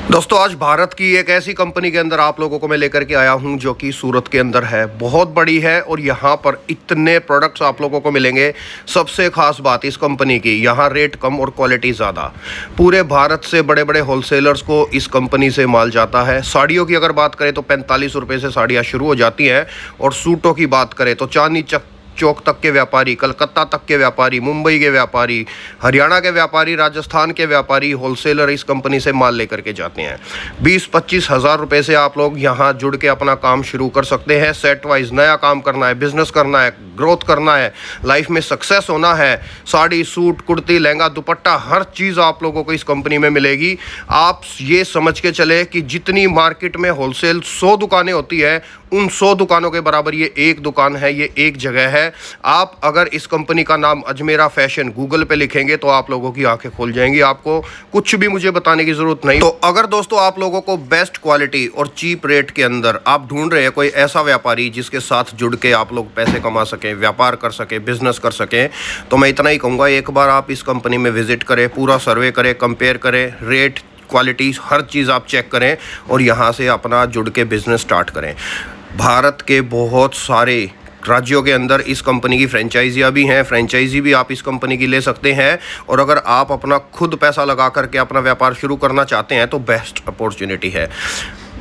दोस्तों आज भारत की एक ऐसी कंपनी के अंदर आप लोगों को मैं लेकर के आया हूं जो कि सूरत के अंदर है, बहुत बड़ी है और यहां पर इतने प्रोडक्ट्स आप लोगों को मिलेंगे। सबसे खास बात इस कंपनी की, यहां रेट कम और क्वालिटी ज़्यादा। पूरे भारत से बड़े बड़े होलसेलर्स को इस कंपनी से माल जाता है। साड़ियों की अगर बात करें तो 45 रुपये से साड़ियाँ शुरू हो जाती हैं और सूटों की बात करें तो चांदनी चौक तक के व्यापारी, कलकत्ता तक के व्यापारी, मुंबई के व्यापारी, हरियाणा के व्यापारी, राजस्थान के व्यापारी, होलसेलर इस कंपनी से माल लेकर के जाते हैं। 20-25 हज़ार रुपये से आप लोग यहां जुड़ के अपना काम शुरू कर सकते हैं। सेट वाइज नया काम करना है, बिजनेस करना है, ग्रोथ करना है, लाइफ में सक्सेस होना है। साड़ी, सूट, कुर्ती, लहंगा, दुपट्टा, हर चीज़ आप लोगों को इस कंपनी में मिलेगी। आप ये समझ के चले कि जितनी मार्केट में होलसेल 100 दुकानें होती है, उन 100 दुकानों के बराबर ये एक दुकान है, ये एक जगह है। आप अगर इस कंपनी का नाम अजमेरा फैशन गूगल पे लिखेंगे तो आप लोगों की आंखें खुल जाएंगी। आपको कुछ भी मुझे बताने की ज़रूरत नहीं। तो अगर दोस्तों आप लोगों को बेस्ट क्वालिटी और चीप रेट के अंदर आप ढूंढ रहे हैं कोई ऐसा व्यापारी जिसके साथ जुड़ के आप लोग पैसे कमा सकें, व्यापार कर सकें, बिजनेस कर सकें, तो मैं इतना ही कहूँगा, एक बार आप इस कंपनी में विजिट करें, पूरा सर्वे करें, कंपेयर करें, रेट, क्वालिटी, हर चीज़ आप चेक करें और यहाँ से अपना जुड़ के बिजनेस स्टार्ट करें। भारत के बहुत सारे राज्यों के अंदर इस कंपनी की फ्रेंचाइजियाँ भी हैं, फ्रेंचाइजी भी आप इस कंपनी की ले सकते हैं। और अगर आप अपना खुद पैसा लगा करके अपना व्यापार शुरू करना चाहते हैं तो बेस्ट अपॉर्चुनिटी है।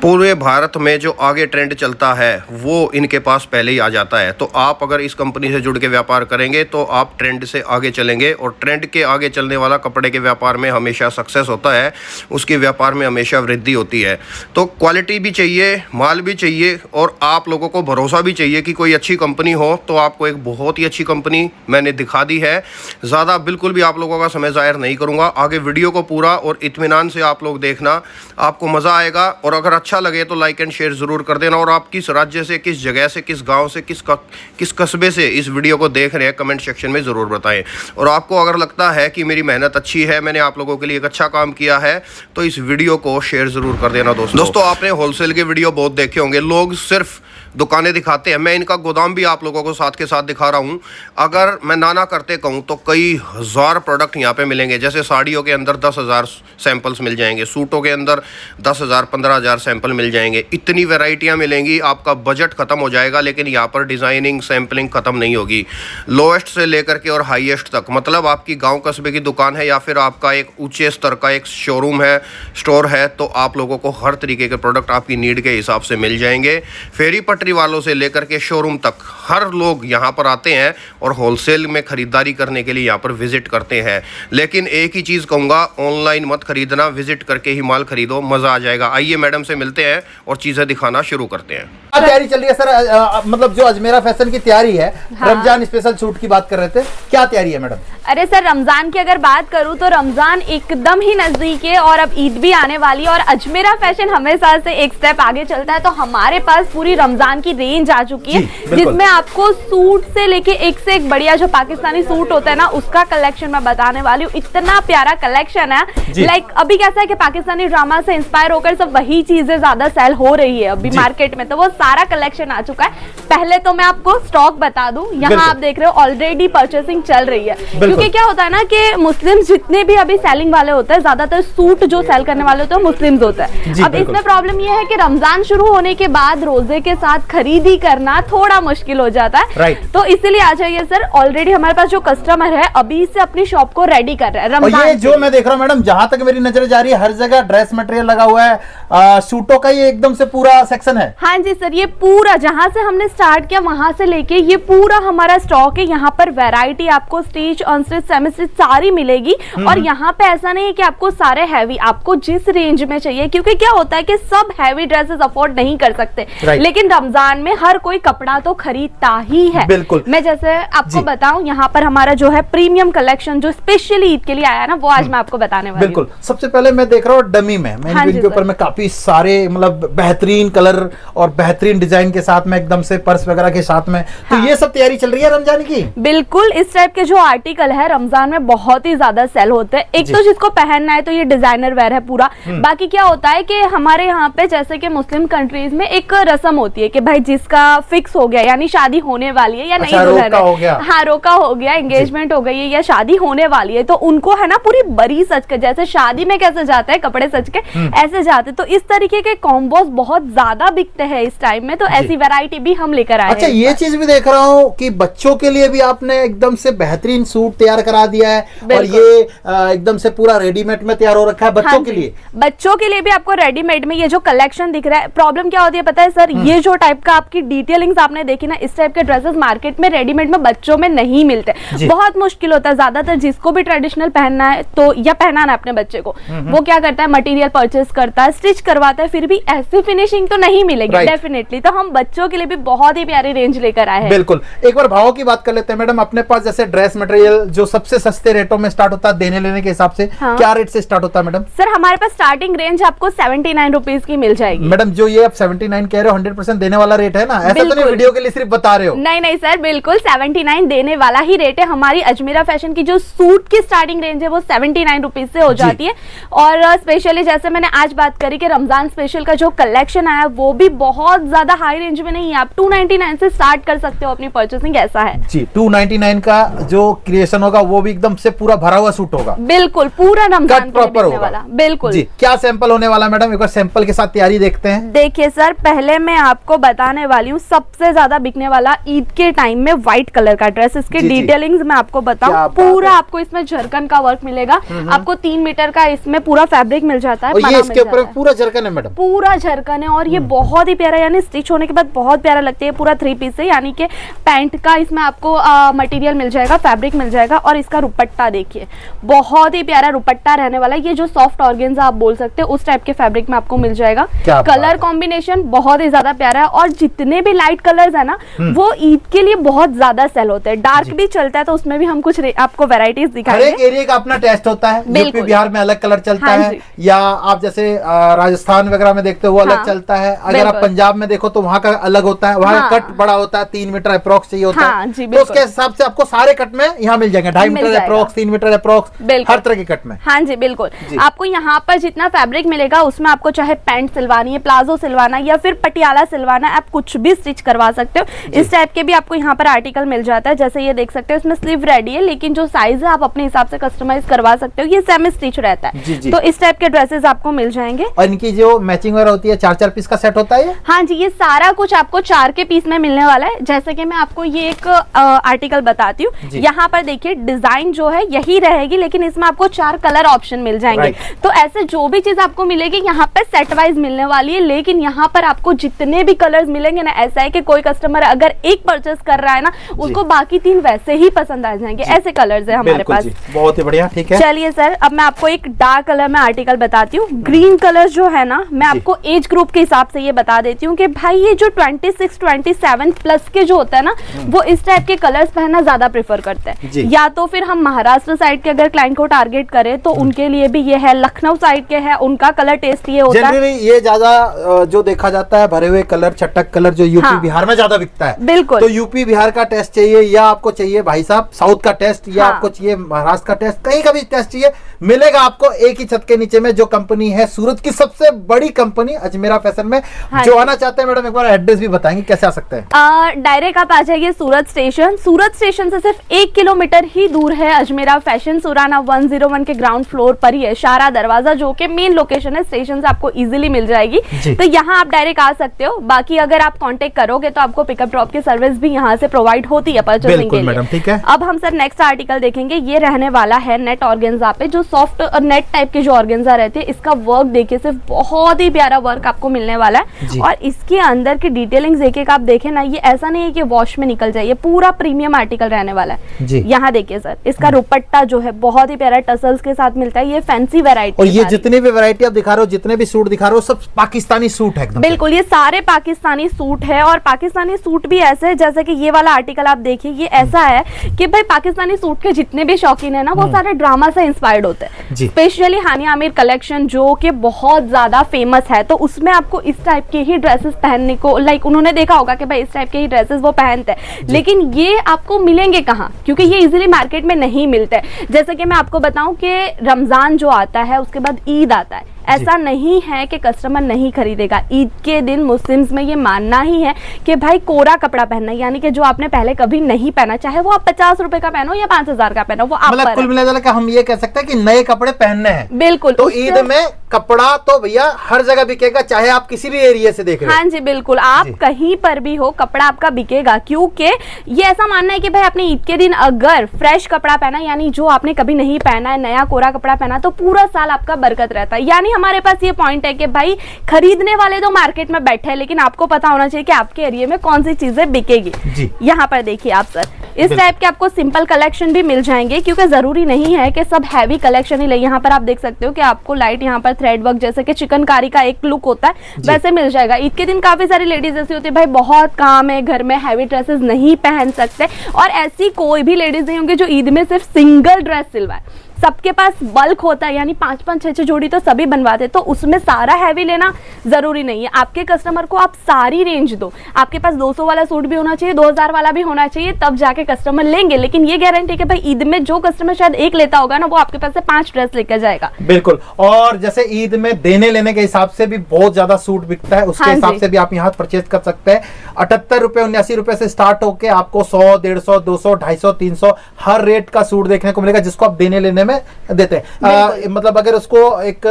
पूरे भारत में जो आगे ट्रेंड चलता है वो इनके पास पहले ही आ जाता है। तो आप अगर इस कंपनी से जुड़ के व्यापार करेंगे तो आप ट्रेंड से आगे चलेंगे और ट्रेंड के आगे चलने वाला कपड़े के व्यापार में हमेशा सक्सेस होता है, उसके व्यापार में हमेशा वृद्धि होती है। तो क्वालिटी भी चाहिए, माल भी चाहिए और आप लोगों को भरोसा भी चाहिए कि कोई अच्छी कंपनी हो। तो आपको एक बहुत ही अच्छी कंपनी मैंने दिखा दी है। ज़्यादा बिल्कुल भी आप लोगों का समय ज़ाहिर नहीं करूँगा। आगे वीडियो को पूरा और इत्मीनान से आप लोग देखना, आपको मज़ा आएगा। और अगर अच्छा लगे तो लाइक एंड शेयर ज़रूर कर देना। और आप किस राज्य से, किस जगह से, किस गांव से, किस कस्बे से इस वीडियो को देख रहे हैं, कमेंट सेक्शन में ज़रूर बताएं। और आपको अगर लगता है कि मेरी मेहनत अच्छी है, मैंने आप लोगों के लिए एक अच्छा काम किया है, तो इस वीडियो को शेयर ज़रूर कर देना। दोस्तों आपने होलसेल के वीडियो बहुत देखे होंगे, लोग सिर्फ दुकानें दिखाते हैं। मैं इनका गोदाम भी आप लोगों को साथ के साथ दिखा रहा हूं। अगर मैं ना करते कहूं तो कई हज़ार प्रोडक्ट यहां पे मिलेंगे। जैसे साड़ियों के अंदर 10,000 सैंपल्स मिल जाएंगे, सूटों के अंदर 10,000 15,000 सैंपल मिल जाएंगे। इतनी वैरायटियां मिलेंगी, आपका बजट ख़त्म हो जाएगा। लेकिन यहाँ पर डिज़ाइनिंग, सैम्पलिंग ख़त्म नहीं होगी। लोएस्ट से लेकर के और हाईएस्ट तक, मतलब आपकी गाँव कस्बे की दुकान है या फिर आपका एक ऊँचे स्तर का एक शोरूम है, स्टोर है, तो आप लोगों को हर तरीके के प्रोडक्ट आपकी नीड के हिसाब से मिल जाएंगे। फेरी पटरी वालों से लेकर के शोरूम तक हर लोग यहां पर आते हैं और होलसेल में खरीदारी करने के लिए यहां पर विजिट करते हैं। लेकिन एक ही चीज कहूंगा, ऑनलाइन मत खरीदना, विजिट करके ही माल खरीदो, मजा आ जाएगा। आइए मैडम से मिलते हैं और चीजें दिखाना शुरू करते हैं। क्या तैयारी चल रही है सर? मतलब जो अजमेरा फैशन की तैयारी है, हाँ। रमजान स्पेशल सूट की बात कर रहे थे, क्या तैयारी है मैडम? अरे सर, रमजान की अगर बात करूं तो रमजान एकदम ही नजदीक है और अब ईद भी आने वाली है और अजमेरा फैशन हमेशा से एक स्टेप आगे चलता है। तो हमारे पास पूरी रमजान की रेंज आ चुकी है, जिसमें आपको सूट से लेके एक से एक बढ़िया जो पाकिस्तानी सूट होता है ना, उसका कलेक्शन मैं बताने वाली हूँ। इतना प्यारा कलेक्शन है। लाइक अभी कैसा है कि पाकिस्तानी ड्रामा से इंस्पायर होकर सब वही चीजें ज्यादा सेल हो रही है अभी मार्केट में, तो वो सारा कलेक्शन आ चुका है। पहले तो मैं आपको स्टॉक बता दूं, यहाँ आप देख रहे हो ऑलरेडी परचेसिंग चल रही है। क्योंकि क्या होता है ना कि मुस्लिम जितने भी अभी सेलिंग वाले होते हैं, ज्यादातर सूट जो सेल करने वाले होते हैं मुस्लिम्स होते हैं। अब इसमें प्रॉब्लम ये है कि रमजान शुरू होने के बाद रोजे के साथ खरीदी करना थोड़ा मुश्किल हो जाता है। तो इसीलिए आ जाइए सर। ऑलरेडी हमारे पास जो कस्टमर है अभी से अपनी शॉप को रेडी कर रहे हैं रमजान। ये जो मैं देख रहा हूँ मैडम, जहां तक मेरी नजर जा रही है, हर जगह ड्रेस मटेरियल लगा हुआ है, सूटों का ये एकदम से पूरा सेक्शन है। हाँ जी सर, ये पूरा जहां से हमने स्टार्ट किया वहां से लेके ये पूरा हमारा स्टॉक है। यहाँ पर वैरायटी आपको स्टिच, अनस्टिच, सेमी स्टिच सारी मिलेगी। और यहाँ पे ऐसा नहीं है कि आपको सारे हैवी, आपको जिस रेंज में चाहिए, क्योंकि क्या होता है कि सब हैवी ड्रेसेस अफोर्ड नहीं कर सकते। लेकिन रमजान में हर कोई कपड़ा तो खरीदता ही है। बिल्कुल। मैं जैसे आपको बताऊं, यहाँ पर हमारा जो है प्रीमियम कलेक्शन जो स्पेशली ईद के लिए आया है ना, वो आज मैं आपको बताने वाली हूं। बिल्कुल। सबसे पहले मैं देख रहा हूँ डमी में, के ऊपर में काफी सारे मतलब बेहतरीन कलर और बेहतरीन डिजाइन के साथ में एकदम से पर्स वगैरह के साथ में, तो ये सब तैयारी चल रही है रमजान की। बिल्कुल, इस टाइप के जो आर्टिकल है रमजान में बहुत ही ज्यादा सेल होते हैं। एक तो जिसको पहनना है तो ये डिजाइनर वेयर है पूरा। बाकी क्या होता है कि हमारे यहाँ पे जैसे कि मुस्लिम कंट्रीज में एक रस्म होती है कि भाई जिसका फिक्स हो गया यानी शादी होने वाली है या नहीं दुल्हन है, हाँ रोका हो गया, एंगेजमेंट हो गई है या शादी होने वाली है, तो उनको है ना पूरी बड़ी सज के, जैसे शादी में कैसे जाता है कपड़े सज के ऐसे जाते, तो इस तरीके के कॉम्बोज बहुत ज्यादा बिकते हैं इस टाइम में, तो ऐसी वैरायटी भी हम लेकर आए। अच्छा, ये चीज भी देख रहा हूँ कि बच्चों के लिए भी आपने एकदम से बेहतरीन सूट तैयार करा दिया है, और ये एकदम से पूरा रेडीमेड में तैयार हो रखा है बच्चों के लिए। बच्चों के लिए भी आपको रेडीमेड में ये जो कलेक्शन दिख रहा है, प्रॉब्लम क्या होती है पता है सर, ये जो टाइप का आपकी डिटेलिंग्स आपने देखी ना, इस टाइप के ड्रेसेस मार्केट में रेडीमेड में बच्चों में नहीं मिलते, बहुत मुश्किल होता है। ज्यादातर जिसको भी ट्रेडिशनल पहनना है तो या पहनाना है अपने बच्चे को, वो क्या करता है मटेरियल परचेस करता है, स्टिच करवाता है, फिर भी ऐसी फिनिशिंग तो नहीं मिलेगी डेफिनेटली। तो हम बच्चों के लिए भी बहुत ही प्यारी रेंज लेकर आए हैं। बिल्कुल, एक बार भाव की बात कर लेते हैं मैडम। अपने पास जैसे ड्रेस मटेरियल जो सबसे सस्ते रेटों में स्टार्ट होता है देने लेने के हिसाब से, क्या रेट से स्टार्ट होता है मैडम? सर हमारे पास स्टार्टिंग रेंज आपको 79 रुपीज की मिल जाएगी। मैडम जो ये आप 79 कह रहे हो 100% देने वाला रेट है ना, ऐसा तो नहीं वीडियो के लिए सिर्फ बता रहे हो? नहीं नहीं सर, बिल्कुल 79 देने वाला ही रेट है। हमारी अजमेरा फैशन की जो सूट की स्टार्टिंग रेंज है वो 79 रुपीज से हो जाती है। और स्पेशली जैसे मैंने आज बात करी कि रमजान स्पेशल का जो कलेक्शन आया वो भी बहुत ज्यादा हाई रेंज में नहीं है, आप 299 से स्टार्ट कर सकते हो अपनी परचेसिंग, ऐसा है जी। 299 का जो क्रिएशन होगा वो भी एकदम से पूरा भरा हुआ सूट होगा, बिल्कुल पूरा रमजान प्रॉपर होगा। बिल्कुल जी। क्या सैंपल होने वाला मैडम, एक बार सैंपल के साथ तैयारी देखते हैं। देखिए सर, पहले मैं आपको बताने वाली हूँ सबसे ज्यादा बिकने वाला ईद के टाइम में व्हाइट कलर का ड्रेस। इसके डिटेलिंग्स मैं आपको बताऊं, पूरा आपको इसमें झरकन का वर्क मिलेगा, आपको 3 मीटर का इसमें पूरा फैब्रिक मिल जाता है। और ये इसके ऊपर पूरा झरकन है मैडम, पूरा झरकन है, और ये बहुत ही प्यारा, यानी स्टिच होने के बाद बहुत प्यारा लगता है। पूरा 3 पीस है, यानी कि पैंट का इसमें आपको मटेरियल मिल जाएगा, फैब्रिक मिल जाएगा, और इसका दुपट्टा देखिए बहुत ही प्यारा दुपट्टा रहने वाला है। ये जो सॉफ्ट ऑर्गेन्जा आप बोल सकते हैं उस टाइप के फैब्रिक में आपको मिल जाएगा। कलर कॉम्बिनेशन बहुत ही ज्यादा प्यारा है, और जितने भी लाइट कलर्स है ना वो ईद के लिए बहुत ज्यादा सेल होते हैं। डार्क भी चलता है तो उसमें भी हम कुछ आपको वैरायटीज दिखाएंगे। हर एक एरिया का अपना टेस्ट होता है, यूपी बिहार में अलग कलर चलता है, या आप जैसे राजस्थान वगैरह में देखते हो वो अलग चलता है। अगर आप पंजाब में देखो तो वहाँ का अलग होता है, वहाँ का कट बड़ा होता है, 3 मीटर अप्रोक्स चाहिए होता है, तो उसके हिसाब से आपको सारे कट में यहाँ मिल जाएंगे, 2.5 मीटर अप्रोक्स, 3 मीटर अप्रोक्स, हर तरह के कट में। हाँ जी बिल्कुल, आपको यहाँ पर जितना फैब्रिक मिलेगा उसमें आपको चाहे पैंट सिलवानी है, प्लाजो सिलवाना या फिर पटियाला सिलवाना, आप कुछ भी स्टिच करवा सकते हो। इस टाइप के भी आपको यहाँ पर आर्टिकल मिल जाता है, जैसे ये देख सकते हो इसमें स्लीव रेडी है, लेकिन जो साइज है आप अपने हिसाब से कस्टमाइज करवा सकते हो। ये सेमी स्टिच रहता है, तो इस टाइप के ड्रेसेस आपको मिल जाएंगे। और इनकी जो मैचिंग वगैरह होती है 4-4 पीस का सेट होता है। हाँ जी, ये सारा कुछ आपको 4 के पीस में मिलने वाला है। जैसे कि मैं आपको ये एक आर्टिकल बताती हूँ, यहाँ पर देखिए डिजाइन जो है यही रहेगी, लेकिन इसमें आपको 4 कलर ऑप्शन मिल जाएंगे। तो ऐसे जो भी चीज आपको मिलेगी यहाँ पे सेट वाइज मिलने वाली है, लेकिन यहाँ पर आपको जितने भी कलर्स मिलेंगे ना, ऐसा है कि कोई कस्टमर अगर एक परचेस कर रहा है ना उसको बाकी 3 वैसे ही पसंद आ जाएंगे, ऐसे कलर्स है हमारे पास। बहुत ही बढ़िया, ठीक है। चलिए सर, अब मैं आपको एक डार्क कलर में आर्टिकल बताती हूँ। ग्रीन कलर जो है ना, मैं आपको एज ग्रुप के हिसाब से ये बता देती हूँ कि भाई ये जो 26-27 प्लस के जो होता है ना वो इस टाइप के कलर्स पहनना ज्यादा प्रेफर करते हैं। या तो फिर हम महाराष्ट्र साइड के अगर क्लाइंट को टारगेट करें तो उनके लिए भी ये है, लखनऊ साइड के है उनका कलर टेस्ट ये होता है। ये ज्यादा जो देखा जाता है भरे हुए कलर, चटक कलर जो यूपी बिहार में ज्यादा बिकता है। बिल्कुल, तो यूपी बिहार का टेस्ट चाहिए, या आपको चाहिए भाई साहब साउथ का टेस्ट, या आपको चाहिए महाराष्ट्र का टेस्ट, कहीं का भी टेस्ट चाहिए, मिलेगा आपको एक ही छत के नीचे में। जो कंपनी है सूरत की सबसे बड़ी कंपनी अजमेरा फैशन में। जो आना चाहते हैं मैडम एक बार एड्रेस भी बताएंगे कैसे आ सकते हैं? डायरेक्ट आप आ जाइए सूरत स्टेशन। सूरत स्टेशन से सिर्फ 1 किलोमीटर ही दूर है अजमेरा फैशन। सुराना 101 के ग्राउंड फ्लोर पर ही है शारा दरवाजा, जो कि मेन लोकेशन है स्टेशन से आपको इजीली मिल जाएगी। तो यहाँ आप डायरेक्ट आ सकते हो। बाकी अगर आप कांटेक्ट करोगे तो आपको पिकअप ड्रॉप की सर्विस भी यहाँ से प्रोवाइड होती है परचेसिंग के लिए। ठीक है। अब हम सर नेक्स्ट आर्टिकल देखेंगे, ये रहने वाला है नेट ऑर्गेन्जा पे, जो सॉफ्ट नेट टाइप के जो ऑर्गेन्जा रहते हैं, इसका वर्क देखिए सिर्फ बहुत ही प्यारा वर्क आपको मिलने वाला है। और इसके अंदर की डिटेलिंग देखिए, आप देखें ना, ये ऐसा नहीं है कि वॉश में निकल जाए, ये पूरा प्रीमियम आर्टिकल रहने वाला है। यहाँ देखिए सर, इसका दुपट्टा जो है बहुत ही प्यारा टसल्स के साथ मिलता है। ये फैंसी वैरायटी, और ये जितनी भी वैरायटी आप दिखा रहे हो, जितने भी सूट दिखा रहे हो, सब पाकिस्तानी सूट है। बिल्कुल, ये सारे पाकिस्तानी सूट है। और पाकिस्तानी सूट भी ऐसे, जैसे कि ये वाला आर्टिकल आप देखिए, ये ऐसा है कि भाई पाकिस्तानी सूट के जितने भी शौकीन है ना, वो सारे ड्रामा से इंस्पायर्ड होते हैं। स्पेशली हानिया आमिर कलेक्शन जो कि बहुत ज्यादा फेमस है, तो उसमें आपको इस टाइप के ही ड्रेसेस पहनने को, लाइक उन्होंने देखा होगा कि भाई इस टाइप के ही ड्रेसेस वो पहनते हैं, लेकिन ये आपको मिलेंगे कहाँ, क्योंकि ये इजीली मार्केट में नहीं मिलते। जैसे कि मैं आपको बताऊं कि रमजान जो आता है उसके बाद ईद आता है, ऐसा नहीं है कि कस्टमर नहीं खरीदेगा। ईद के दिन मुस्लिम्स में ये मानना ही है कि भाई कोरा कपड़ा पहनना, यानी कि जो आपने पहले कभी नहीं पहना, चाहे वो आप 50 रुपए का पहनो या 5000 का पहनो, वो आप मतलब कुल मिलाकर के हम ये कह सकते हैं कि नए कपड़े पहनने हैं। बिल्कुल। तो ईद में कपड़ा तो भैया हर जगह बिकेगा, चाहे आप किसी भी एरिया से देख रहे हो। हाँ जी बिल्कुल, आप कहीं पर भी हो कपड़ा आपका बिकेगा, क्योंकि ये ऐसा मानना है कि भाई आपने ईद के दिन अगर फ्रेश कपड़ा पहना, यानी जो आपने कभी नहीं पहना है, नया कोरा कपड़ा पहना, तो पूरा साल आपका बरकत रहता है। यानी हमारे पास ये पॉइंट है कि भाई खरीदने वाले तो मार्केट में बैठे हैं, लेकिन आपको पता होना चाहिए कि आपके एरिया में कौन सी चीजें बिकेगी। यहाँ पर देखिए आप सर, इस टाइप के आपको सिंपल कलेक्शन भी मिल जाएंगे, क्योंकि जरूरी नहीं है कि सब हैवी कलेक्शन ही ले। यहाँ पर आप देख सकते हो कि आपको लाइट यहाँ पर थ्रेड वर्क, जैसे कि चिकनकारी का एक लुक होता है, वैसे मिल जाएगा। ईद के दिन काफी सारी लेडीज ऐसी होती है भाई बहुत काम है घर में, हैवी ड्रेसेस नहीं पहन सकते, और ऐसी कोई भी लेडीज नहीं होंगी जो ईद में सिर्फ सिंगल ड्रेस सिलवाए। सबके पास बल्क होता है, यानी 5-5, 6-6 जोड़ी तो सभी बनवाते, तो उसमें सारा हैवी लेना जरूरी नहीं है। आपके कस्टमर को आप सारी रेंज दो, आपके पास 200 वाला सूट भी होना चाहिए, 2000 वाला भी होना चाहिए, तब जाके कस्टमर लेंगे। लेकिन ये गारंटी कि भाई ईद में जो कस्टमर शायद एक लेता होगा ना, वो आपके पास से 5 ड्रेस लेकर जाएगा। बिल्कुल। और जैसे ईद में देने लेने के हिसाब से भी बहुत ज्यादा सूट बिकता है, उसके हिसाब से भी आप यहाँ परचेज कर सकते हैं। 78 रुपए 79 रुपए से स्टार्ट होके आपको 100, 150, 200, 250, 300 हर रेट का सूट देखने को मिलेगा, जिसको आप देने लेने में देते हैं। मतलब अगर उसको एक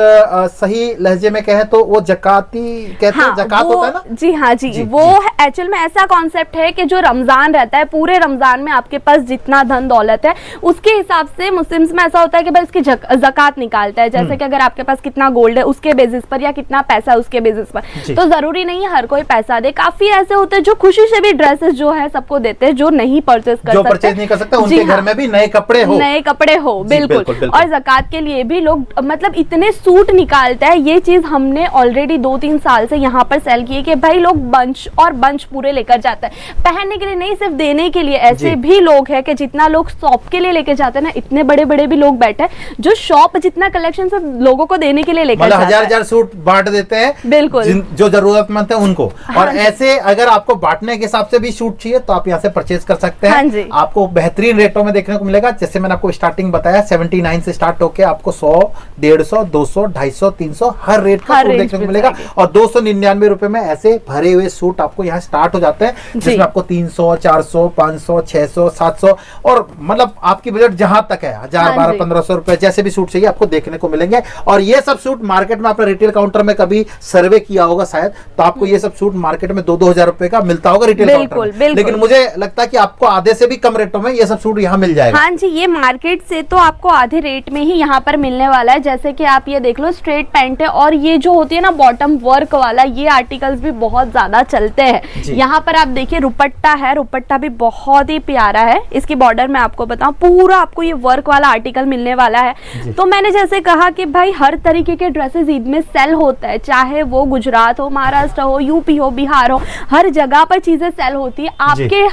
सही लहजे में कहें तो वो जकाती कहते हैं, जकात होता है ना। जी हाँ जी, वो एक्चुअल में ऐसा कॉन्सेप्ट है कि जो रमजान रहता है, पूरे रमजान में आपके पास जितना धन दौलत है उसके हिसाब से मुस्लिम्स में ऐसा होता है कि भाई इसकी जकात निकालता है। जैसे कि अगर आपके पास कितना गोल्ड है उसके बेसिस पर, या कितना पैसा है उसके बेसिस पर, तो जरूरी नहीं है हर कोई पैसा दे। काफी ऐसे होते हैं जो खुशी से भी ड्रेसेस जो है सबको देते हैं, जो नहीं परचेज कर सकते, उनके घर में भी नए कपड़े हो। बिल्कुल। और ज़कात के लिए भी लोग मतलब इतने सूट निकालते हैं। ये चीज हमने ऑलरेडी 2-3 साल से यहाँ पर सेल की है कि भाई लोग बंच पूरे लेकर जाते हैं, पहनने के लिए नहीं, सिर्फ देने के लिए। ऐसे भी लोग हैं कि जितना लोग शॉप के लिए लेके जाते हैं ना, इतने बड़े बड़े भी लोग बैठे हैं जो शॉप जितना कलेक्शन सब लोगों को देने के लिए लेकर जाते हैं। हजार सूट बांट देते हैं, बिल्कुल, जो जरूरतमंद है उनको। और ऐसे अगर आपको बांटने के हिसाब से भी सूट चाहिए तो आप यहाँ से परचेज कर सकते हैं। आपको बेहतरीन रेटों में देखने को मिलेगा। जैसे मैंने आपको स्टार्टिंग बताया 79 से स्टार्ट होके आपको 100, 150, 200, 250, 300 हर रेट का सूट देखने को मिलेगा। और 299 रुपए में ऐसे भरे हुए सूट आपको यहाँ स्टार्ट हो जाते हैं, जिसमें आपको 300, 400, 500, 600, 700 और मतलब आपकी बजट जहां तक है 1000, 1200, 1500 रुपए जैसे भी सूट चाहिए आपको देखने को मिलेंगे। और ये सब सूट मार्केट में आपने रिटेल काउंटर में कभी सर्वे किया होगा शायद, तो आपको ये सब सूट मार्केट में 2-2 हजार रुपए का मिलता होगा रिटेल काउंटर में। लेकिन मुझे लगता है कि आपको आधे से भी कम रेटों में ये सब सूट यहाँ मिल जाएगा। हाँ जी, ये मार्केट से तो आपको आधे रेट में ही यहाँ पर मिलने वाला है। जैसे कि आप ये देख लो, स्ट्रेट पैंट है, और ये जो होती है ना बॉटम वर्क वाला, ये आर्टिकल्स भी बहुत ज्यादा चलते हैं। यहाँ पर आप देखिए रुपट्टा है, रुपट्टा भी बहुत ही प्यारा है। इसकी बॉर्डर में आपको बताऊं, पूरा आपको ये वर्क वाला आर्टिकल मिलने वाला है। तो मैंने जैसे कहा कि भाई हर तरीके के ड्रेसेस ईद में सेल होता है, चाहे वो गुजरात हो, महाराष्ट्र हो, यूपी हो, बिहार हो, हर जगह पर चीजें सेल होती है। आपके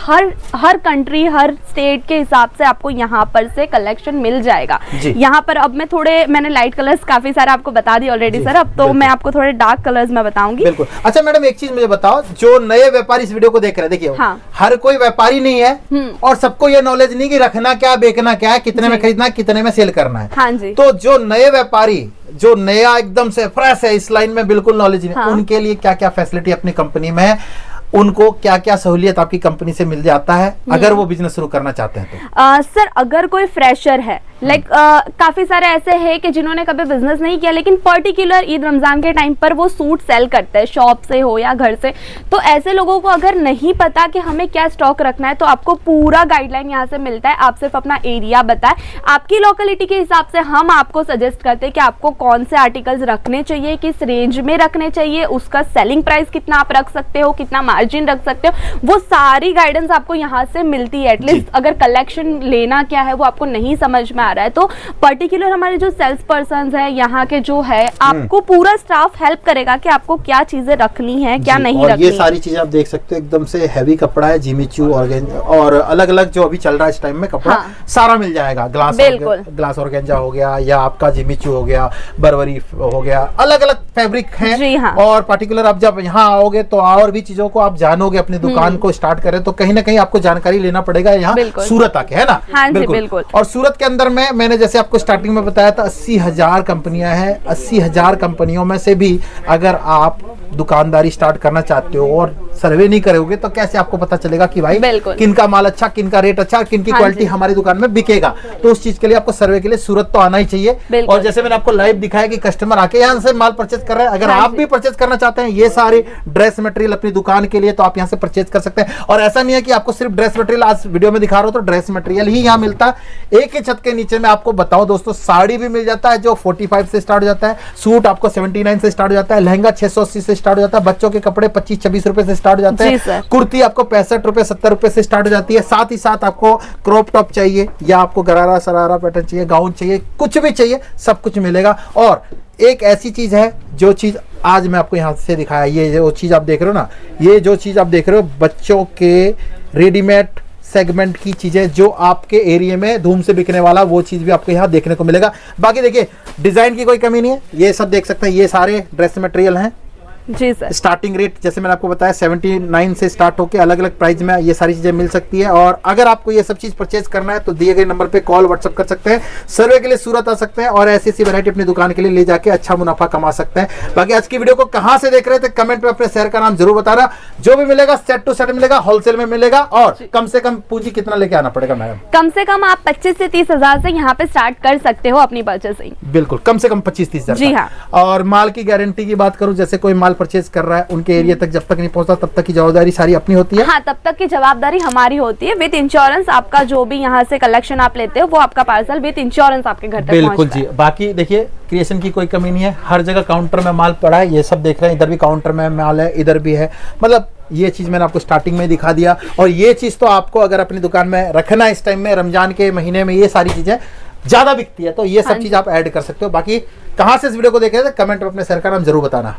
हर कंट्री, हर स्टेट के हिसाब से आपको यहाँ पर से कलेक्शन मिल जाएगा। यहाँ पर अब मैंने लाइट कलर्स काफी सारे आपको बता दी ऑलरेडी सर, अब तो मैं आपको थोड़े डार्क कलर्स में बताऊंगी। बिल्कुल। अच्छा मैडम, एक चीज मुझे बताओ, जो नए व्यापारी इस वीडियो को देख रहे हैं, देखिए हर कोई व्यापारी नहीं है और सबको ये नॉलेज नहीं कि रखना क्या, बेचना क्या है, कितने में खरीदना है, कितने में सेल करना है। हाँ जी। तो जो नए व्यापारी, जो नया एकदम से फ्रेश है, इस लाइन में बिल्कुल नॉलेज नहीं, उनके लिए क्या क्या फैसिलिटी अपनी कंपनी में है, उनको क्या क्या सहूलियत आपकी कंपनी से मिल जाता है अगर वो बिजनेस शुरू करना चाहते हैं तो? सर, अगर कोई फ्रेशर है, लाइक काफी सारे ऐसे हैं कि जिन्होंने कभी बिजनेस नहीं किया, लेकिन पर्टिकुलर ईद रमजान के टाइम पर वो सूट सेल करते हैं, शॉप से हो या घर से। तो ऐसे लोगों को अगर नहीं पता कि हमें क्या स्टॉक रखना है, तो आपको पूरा गाइडलाइन यहाँ से मिलता है। आप सिर्फ अपना एरिया बताएं, आपकी लोकेलिटी के हिसाब से हम आपको सजेस्ट करते हैं कि आपको कौन से आर्टिकल्स रखने चाहिए, किस रेंज में रखने चाहिए, उसका सेलिंग प्राइस कितना आप रख सकते हो, कितना मार्जिन रख सकते हो, वो सारी गाइडेंस आपको यहाँ से मिलती है। एटलीस्ट अगर कलेक्शन लेना क्या है वो आपको नहीं समझ में आ रहा है, तो पर्टिकुलर हमारे जो सेल्स पर्सन है यहाँ के जो है, आपको पूरा स्टाफ हेल्प करेगा कि आपको क्या चीजें रखनी है, क्या नहीं रखनी। ये सारी चीजें आप देख सकते हो, एकदम से हैवी कपड़ा है, जिमीचू और अलग अलग जो अभी चल रहा है इस टाइम में कपड़ा सारा मिल जाएगा। ग्लास ऑर्गेंजा हो गया, या आपका जिमीचू हो गया, बर्बरी हो गया, अलग अलग फैब्रिक जी है हाँ। और पर्टिकुलर आप जब यहाँ आओगे तो और भी चीजों को आप जानोगे, अपनी दुकान को स्टार्ट करें तो कहीं ना कहीं आपको जानकारी लेना पड़ेगा यहाँ बिल्कुल। सूरत आके, है ना? हाँ जी, बिल्कुल। और सूरत के अंदर में मैंने जैसे आपको स्टार्टिंग में बताया था 80,000 कंपनियां हैं। 80,000 कंपनियों में से भी अगर आप दुकानदारी स्टार्ट करना चाहते हो और सर्वे नहीं करोगे तो कैसे आपको पता चलेगा कि भाई बिल्कुल। किनका माल अच्छा, किनका रेट अच्छा, किनकी हाँ क्वालिटी जी। हमारी दुकान में बिकेगा। तो उस चीज के लिए आपको सर्वे के लिए सूरत तो आना ही चाहिए। बिल्कुल। और जैसे मैंने आपको लाइव दिखाया कि कस्टमर आके यहाँ से माल परचेज कर रहे हैं। अगर हाँ आप जी। भी परचेज करना चाहते हैं ये सारे ड्रेस मटेरियल अपनी दुकान के लिए तो आप यहाँ से परचेज कर सकते हैं। और ऐसा नहीं है कि आपको सिर्फ ड्रेस मटेरियल, आज वीडियो में दिखा रहा हूं तो ड्रेस मटेरियल ही यहाँ मिलता है। एक ही छत के नीचे में आपको बताऊं दोस्तों, साड़ी भी मिल जाता है जो 45 से स्टार्ट हो जाता है, सूट आपको 79 से स्टार्ट हो जाता है, लहंगा 680 से स्टार्ट हो जाता है, बच्चों के कपड़े 25-26 रुपए से स्टार्ट हो जाते जी हैं, सर। कुर्ती आपको 65 रुपए 70 रुपए से स्टार्ट हो जाती है। साथ ही साथ आपको क्रॉप टॉप चाहिए या आपको गरारा सरारा पैटर्न चाहिए, गाउन चाहिए, कुछ भी चाहिए, सब कुछ मिलेगा। और एक ऐसी चीज है जो चीज आज मैं आपको यहाँ से दिखाया, ये जो चीज आप देख रहे हो ना, ये जो चीज आप देख रहे हो बच्चों के रेडीमेड सेगमेंट की चीजें जो आपके एरिया में धूम से बिकने वाला, वो चीज भी आपको यहाँ देखने को मिलेगा। बाकी देखिए डिजाइन की कोई कमी नहीं है, ये सब देख सकते हैं, ये सारे ड्रेस मटेरियल हैं। जी सर। स्टार्टिंग रेट जैसे मैंने आपको बताया 79 से स्टार्ट होकर अलग अलग प्राइस में ये सारी चीजें मिल सकती है। और अगर आपको ये सब चीज परचेज करना है तो दिए गए नंबर पे कॉल व्हाट्सअप कर सकते हैं, सर्वे के लिए सूरत आ सकते हैं और ऐसी ऐसी वैरायटी अपनी दुकान के लिए ले जाके अच्छा मुनाफा कमा सकते हैं। बाकी आज की वीडियो को कहां से देख रहे थे कमेंट में अपने शहर का नाम जरूर बताना। जो भी मिलेगा सेट टू सेट मिलेगा, होलसेल में मिलेगा। और कम से कम पूंजी कितना लेके आना पड़ेगा मैडम? कम से कम आप 25 से 30 हजार से यहाँ पे स्टार्ट कर सकते हो अपनी परचेसिंग। बिल्कुल, कम से कम 25-30 हजार। जी हाँ। और माल की गारंटी की बात करूं, जैसे कोई माल परचेज कर रहा है उनके एरिया तक जब तक नहीं पहुंचता तब तक की जवाबदारी सारी अपनी होती है। हाँ, तब तक की जवाबदारी हमारी होती है विद इंश्योरेंस। आपका जो भी यहाँ से कलेक्शन आप लेते हो वो आपका पार्सल विद इंश्योरेंस आपके घर तक बिल्कुल पहुंचता जी। है। बाकी देखिए क्रिएशन की कोई कमी नहीं है, हर जगह काउंटर में माल पड़ा है, ये सब देख रहे हैं, इधर भी काउंटर में माल है, इधर भी है। मतलब ये चीज मैंने आपको स्टार्टिंग में दिखा दिया। और ये चीज तो आपको अगर अपनी दुकान में रखना है इस टाइम में, रमजान के महीने में ये सारी चीजें ज्यादा बिकती है, तो ये सब चीज आप ऐड कर सकते हो। बाकी कहां से इस वीडियो को देख रहे थे कमेंट में अपने शहर का नाम जरूर बताना।